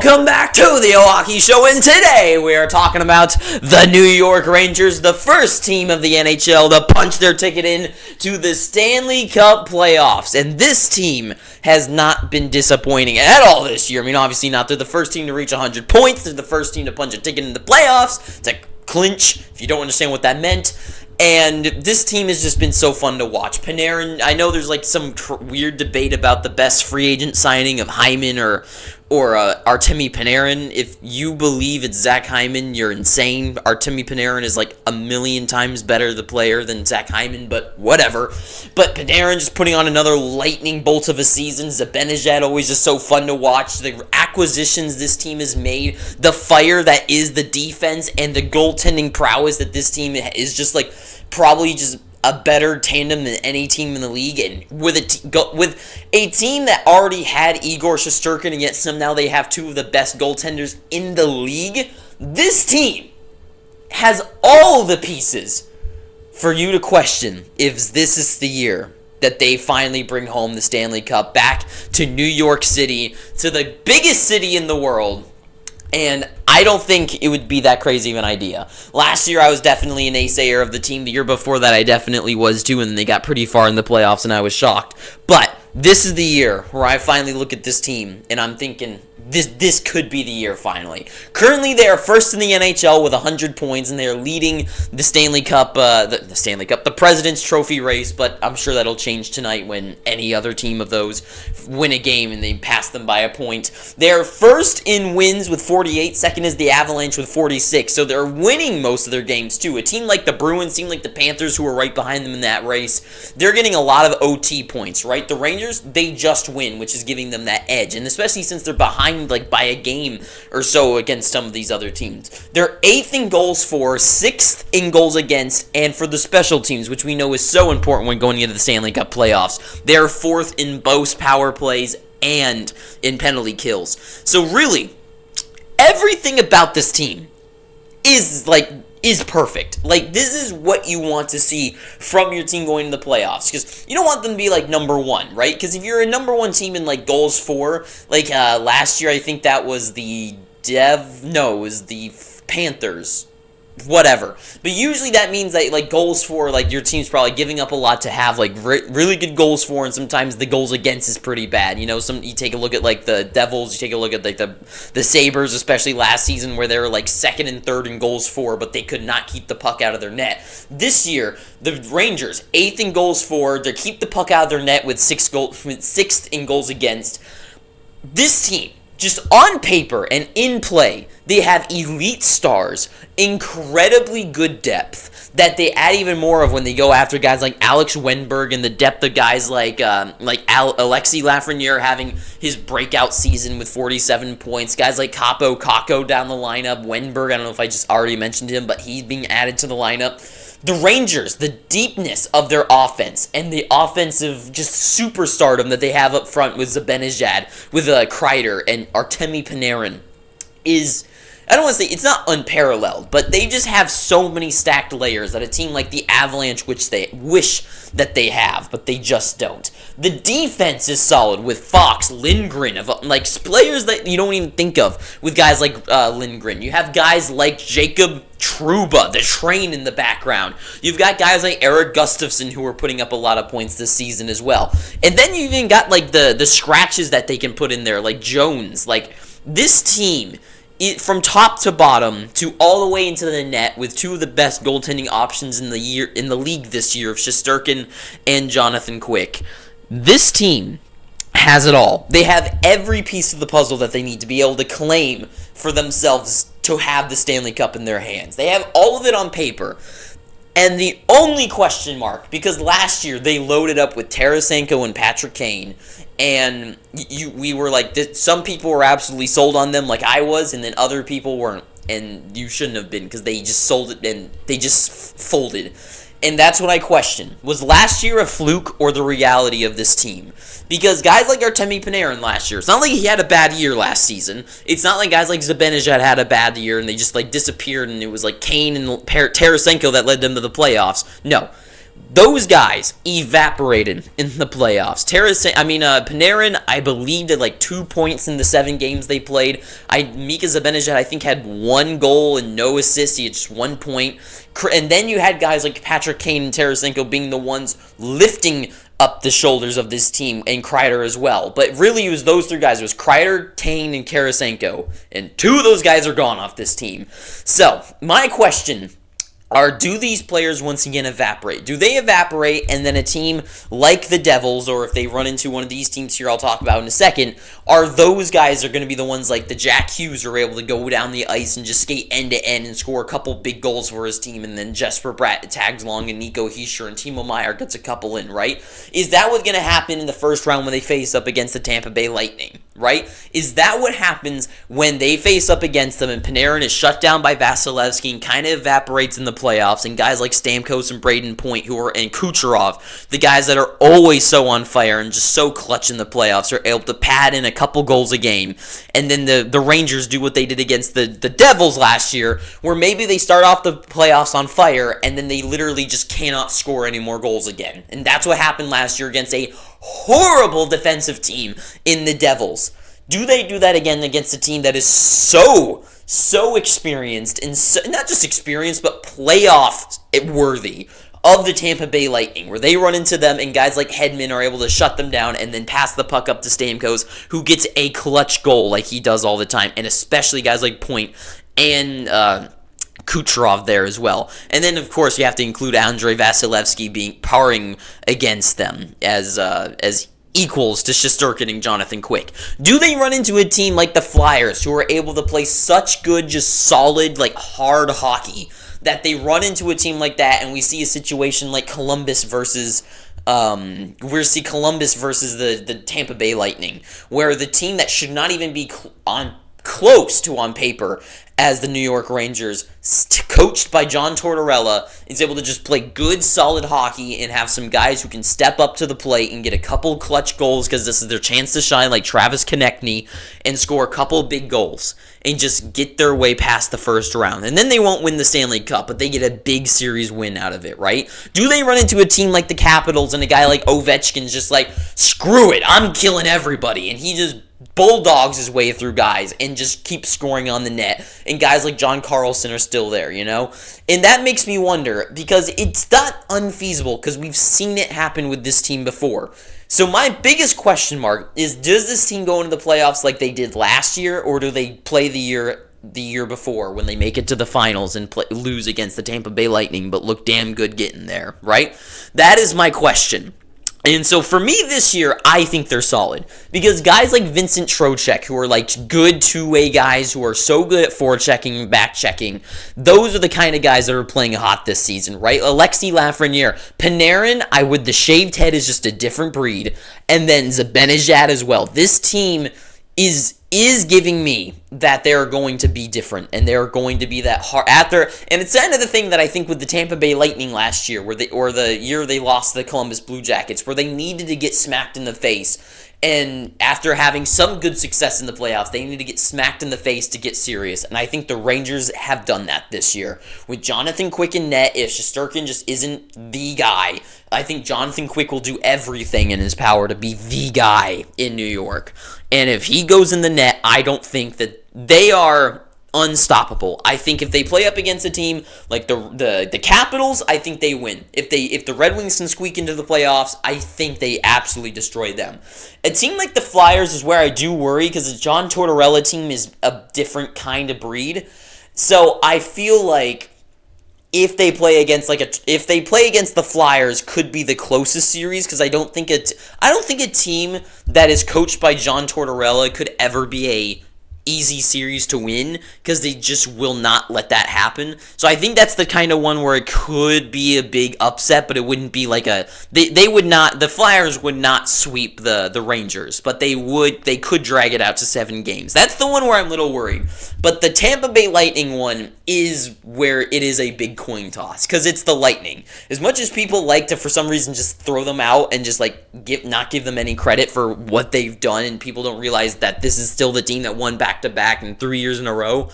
Welcome back to the Milwaukee Show, and today we are talking about the New York Rangers, the first team of the NHL to punch their ticket in to the Stanley Cup playoffs. And this team has not been disappointing at all this year. I mean, obviously not. They're the first team to reach 100 points. They're the first team to punch a ticket in the playoffs, to clinch, if you don't understand what that meant. And this team has just been so fun to watch. Panarin, I know there's like some weird debate about the best free agent signing of Hyman or Artemi Panarin. If you believe it's Zach Hyman, you're insane. Artemi Panarin is like a million times better the player than Zach Hyman, but whatever. But Panarin just putting on another lightning bolt of a season. Zibanejad always just so fun to watch. The acquisitions this team has made, the fire that is the defense, and the goaltending prowess that this team is just like probably just a better tandem than any team in the league. And with a team that already had Igor Shesterkin, and yet somehow they have two of the best goaltenders in the league, this team has all the pieces for you to question if this is the year that they finally bring home the Stanley Cup back to New York City, to the biggest city in the world. And I don't think it would be that crazy of an idea. Last year, I was definitely a naysayer of the team. The year before that, I definitely was too, and they got pretty far in the playoffs, and I was shocked. But this is the year where I finally look at this team, and I'm thinking, this could be the year finally. Currently, they are first in the NHL with 100 points, and they are leading the Stanley Cup, the President's Trophy race. But I'm sure that'll change tonight when any other team of those win a game and they pass them by a point. They're first in wins with 48. Second is the Avalanche with 46. So they're winning most of their games too. A team like the Bruins, team like the Panthers, who are right behind them in that race, they're getting a lot of OT points, right? The Rangers, they just win, which is giving them that edge, and especially since they're behind like by a game or so against some of these other teams. They're 8th in goals for, 6th in goals against, and for the special teams, which we know is so important when going into the Stanley Cup playoffs, they're 4th in both power plays and in penalty kills. So really, everything about this team is perfect. Like, this is what you want to see from your team going to the playoffs, because you don't want them to be like number one, right? Because if you're a number one team in like goals for, like last year, I think that was the Panthers. Whatever. But usually that means that like goals for, like your team's probably giving up a lot to have like really good goals for, and sometimes the goals against is pretty bad. You know, you take a look at like the Devils, you take a look at like the Sabres, especially last season, where they were like 2nd and 3rd in goals for, but they could not keep the puck out of their net. This year, the Rangers 8th in goals for, they keep the puck out of their net with 6th in goals against. This team, just on paper and in play, they have elite stars, incredibly good depth that they add even more of when they go after guys like Alex Wennberg, and the depth of guys like Alexis Lafreniere having his breakout season with 47 points. Guys like Kakko down the lineup. Wennberg, I don't know if I just already mentioned him, but he's being added to the lineup. The Rangers, the deepness of their offense and the offensive just superstardom that they have up front with Zibanejad, with Kreider and Artemi Panarin is, I don't want to say it's not unparalleled, but they just have so many stacked layers that a team like the Avalanche, which they wish that they have, but they just don't. The defense is solid with Fox, Lindgren, of like players that you don't even think of with guys like Lindgren. You have guys like Jacob Trouba, the train in the background. You've got guys like Eric Gustafsson who are putting up a lot of points this season as well. And then you even got like the scratches that they can put in there, like Jones. Like, this team, from top to bottom to all the way into the net, with two of the best goaltending options in the league this year of Shesterkin and Jonathan Quick. This team has it all. They have every piece of the puzzle that they need to be able to claim for themselves to have the Stanley Cup in their hands. They have all of it on paper. And the only question mark, because last year they loaded up with Tarasenko and Patrick Kane, and we were like, some people were absolutely sold on them like I was, and then other people weren't. And you shouldn't have been, because they just sold it and they just folded. And that's what I question. Was last year a fluke or the reality of this team? Because guys like Artemi Panarin last year, it's not like he had a bad year last season. It's not like guys like Zibanejad had a bad year and they just like disappeared and it was like Kane and Tarasenko that led them to the playoffs. No. Those guys evaporated in the playoffs. Panarin, I believe, did like 2 points in the 7 games they played. Mika Zibanejad, I think, had 1 goal and no assists. He had just 1 point. And then you had guys like Patrick Kane and Tarasenko being the ones lifting up the shoulders of this team, and Kreider as well. But really, it was those 3 guys. It was Kreider, Kane, and Tarasenko. And 2 of those guys are gone off this team. So, my question do these players once again evaporate? Do they evaporate, and then a team like the Devils, or if they run into one of these teams here I'll talk about in a second, are those guys are going to be the ones like the Jack Hughes who are able to go down the ice and just skate end-to-end and score a couple big goals for his team, and then Jesper Bratt tags along and Nico Hischier and Timo Meier gets a couple in, right? Is that what's going to happen in the first round when they face up against the Tampa Bay Lightning, right? Is that what happens when they face up against them and Panarin is shut down by Vasilevsky and kind of evaporates in the playoffs, and guys like Stamkos and Braden Point and Kucherov, the guys that are always so on fire and just so clutch in the playoffs, are able to pad in a couple goals a game, and then the Rangers do what they did against the Devils last year, where maybe they start off the playoffs on fire and then they literally just cannot score any more goals again. And that's what happened last year against a horrible defensive team in the Devils. Do they do that again against a team that is so experienced, and not just experienced, but playoff worthy of the Tampa Bay Lightning, where they run into them and guys like Hedman are able to shut them down and then pass the puck up to Stamkos, who gets a clutch goal like he does all the time, and especially guys like Point and Kucherov there as well. And then, of course, you have to include Andrei Vasilevsky powering against them as equals to Shesterkin and Jonathan Quick. Do they run into a team like the Flyers, who are able to play such good, just solid, like hard hockey, that they run into a team like that, and we see a situation like Columbus versus the Tampa Bay Lightning, where the team that should not even be close to on paper as the New York Rangers, coached by John Tortorella, is able to just play good, solid hockey and have some guys who can step up to the plate and get a couple clutch goals because this is their chance to shine, like Travis Konechny, and score a couple big goals and just get their way past the first round. And then they won't win the Stanley Cup, but they get a big series win out of it, right? Do they run into a team like the Capitals and a guy like Ovechkin's just like, screw it, I'm killing everybody, and he just bulldogs his way through guys and just keeps scoring on the net, and guys like John Carlson are still there, you know? And that makes me wonder, because it's not unfeasible, because we've seen it happen with this team before. So my biggest question mark is, does this team go into the playoffs like they did last year, or do they play the year before when they make it to the finals and lose against the Tampa Bay Lightning but look damn good getting there, right? That is my question. And so for me this year, I think they're solid. Because guys like Vincent Trocheck, who are like good two-way guys who are so good at forechecking and back-checking, those are the kind of guys that are playing hot this season, right? Alexis Lafreniere. Panarin, with the shaved head, is just a different breed. And then Zibanejad as well. This team is giving me that they're going to be different, and they're going to be that hard after. And it's kind of the thing that I think with the Tampa Bay Lightning last year, or the year they lost to the Columbus Blue Jackets, where they needed to get smacked in the face. And after having some good success in the playoffs, they need to get smacked in the face to get serious. And I think the Rangers have done that this year. With Jonathan Quick in net, if Shesterkin just isn't the guy, I think Jonathan Quick will do everything in his power to be the guy in New York. And if he goes in the net, I don't think that they are unstoppable. I think if they play up against a team like the Capitals, I think they win. If the Red Wings can squeak into the playoffs, I think they absolutely destroy them. A team like the Flyers is where I do worry, because the John Tortorella team is a different kind of breed. So I feel like if they play against the Flyers, could be the closest series, because I don't think a team that is coached by John Tortorella could ever be a easy series to win, because they just will not let that happen. So I think that's the kind of one where it could be a big upset, but it wouldn't be like the Flyers would not sweep the Rangers, but they could drag it out to 7 games. That's the one where I'm a little worried. But the Tampa Bay Lightning one is where it is a big coin toss, because it's the Lightning. As much as people like to, for some reason, just throw them out and just not give them any credit for what they've done, and people don't realize that this is still the team that won back-to-back in 3 years in a row.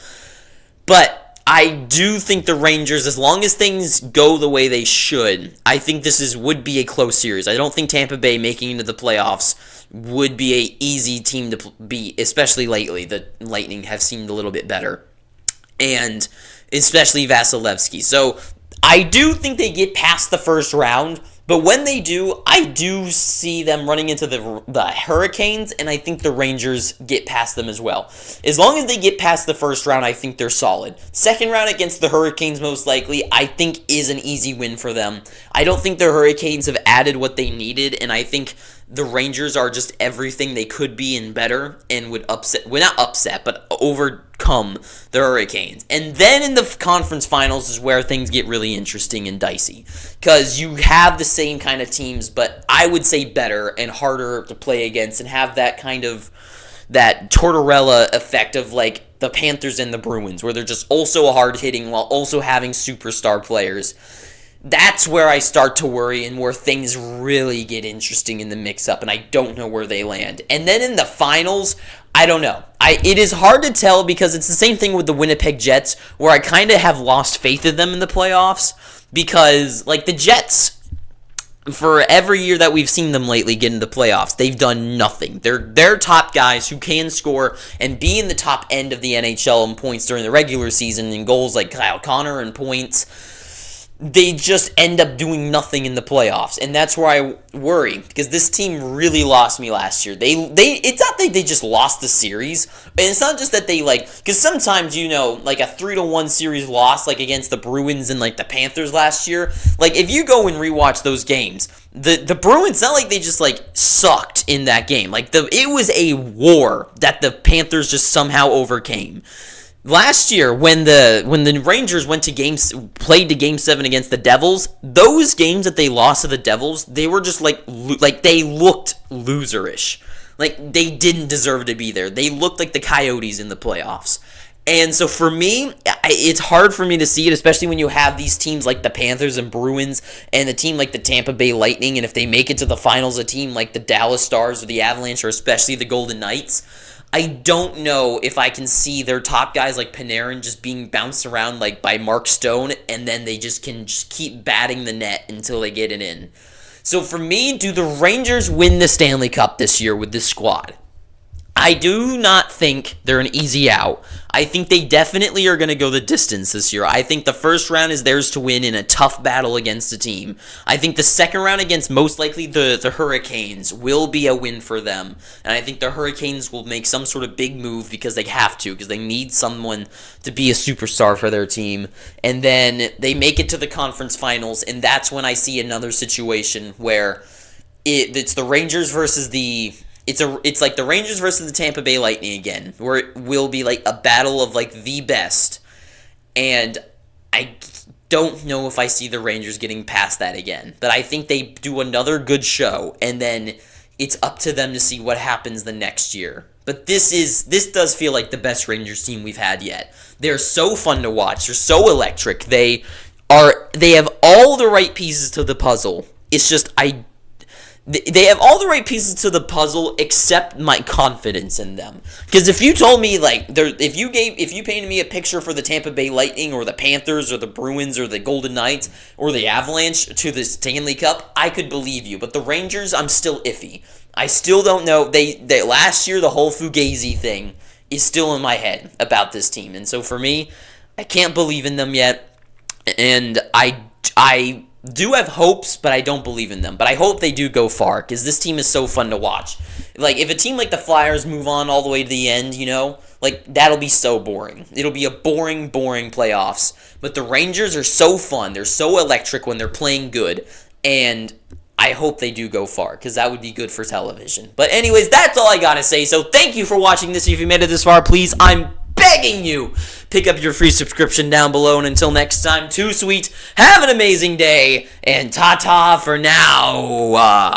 But I do think the Rangers, as long as things go the way they should, I think this would be a close series. I don't think Tampa Bay making into the playoffs would be a easy team to beat, especially lately. The Lightning have seemed a little bit better, and especially Vasilevsky. So I do think they get past the first round, but when they do, I do see them running into the Hurricanes, and I think the Rangers get past them as well. As long as they get past the first round, I think they're solid. Second round against the Hurricanes, most likely, I think is an easy win for them. I don't think the Hurricanes have added what they needed, and I think the Rangers are just everything they could be and better, and would not upset, but overcome the Hurricanes. And then in the conference finals is where things get really interesting and dicey, because you have the same kind of teams, but I would say better and harder to play against, and have that kind of that Tortorella effect of like the Panthers and the Bruins, where they're just also hard hitting while also having superstar players. That's where I start to worry, and where things really get interesting in the mix-up, and I don't know where they land. And then in the finals, I don't know. It is hard to tell, because it's the same thing with the Winnipeg Jets, where I kind of have lost faith in them in the playoffs, because like the Jets, for every year that we've seen them lately get into the playoffs, they've done nothing. They're top guys who can score and be in the top end of the NHL in points during the regular season, and goals like Kyle Connor and points. They just end up doing nothing in the playoffs, and that's where I worry, because this team really lost me last year. It's not that they just lost the series, and it's not just that they because sometimes, like a 3-1 series loss, like against the Bruins and like the Panthers last year, like if you go and rewatch those games, the Bruins, not like they just like sucked in that game. Like it was a war that the Panthers just somehow overcame. Last year, when the Rangers played to Game 7 against the Devils, those games that they lost to the Devils, they were just like they looked loserish. Like they didn't deserve to be there. They looked like the Coyotes in the playoffs. And so for me, it's hard for me to see it, especially when you have these teams like the Panthers and Bruins and a team like the Tampa Bay Lightning, and if they make it to the finals, a team like the Dallas Stars or the Avalanche or especially the Golden Knights. I don't know if I can see their top guys like Panarin just being bounced around like by Mark Stone, and then they just can keep batting the net until they get it in. So for me, do the Rangers win the Stanley Cup this year with this squad? I do not think they're an easy out. I think they definitely are going to go the distance this year. I think the first round is theirs to win in a tough battle against a team. I think the second round against most likely the Hurricanes will be a win for them. And I think the Hurricanes will make some sort of big move because they have to, because they need someone to be a superstar for their team. And then they make it to the conference finals, and that's when I see another situation where it's the Rangers versus the... It's like the Rangers versus the Tampa Bay Lightning again, where it will be like a battle of like the best, and I don't know if I see the Rangers getting past that again. But I think they do another good show, and then it's up to them to see what happens the next year. But this does feel like the best Rangers team we've had yet. They're so fun to watch. They're so electric. They have all the right pieces to the puzzle. It's just they have all the right pieces to the puzzle except my confidence in them. Because if you told me if you painted me a picture for the Tampa Bay Lightning or the Panthers or the Bruins or the Golden Knights or the Avalanche to the Stanley Cup, I could believe you. But the Rangers, I'm still iffy. I still don't know. They last year, the whole Fugazi thing is still in my head about this team. And so for me, I can't believe in them yet. And I do have hopes, but I don't believe in them. But I hope they do go far, because this team is so fun to watch. Like, if a team like the Flyers move on all the way to the end, that'll be so boring. It'll be a boring playoffs. But the Rangers are so fun. They're so electric when they're playing good. And I hope they do go far, because that would be good for television. But anyways, that's all I gotta say. So thank you for watching this. If you made it this far, please, I'm begging you, pick up your free subscription down below. And until next time, too sweet, have an amazing day, and ta-ta for now.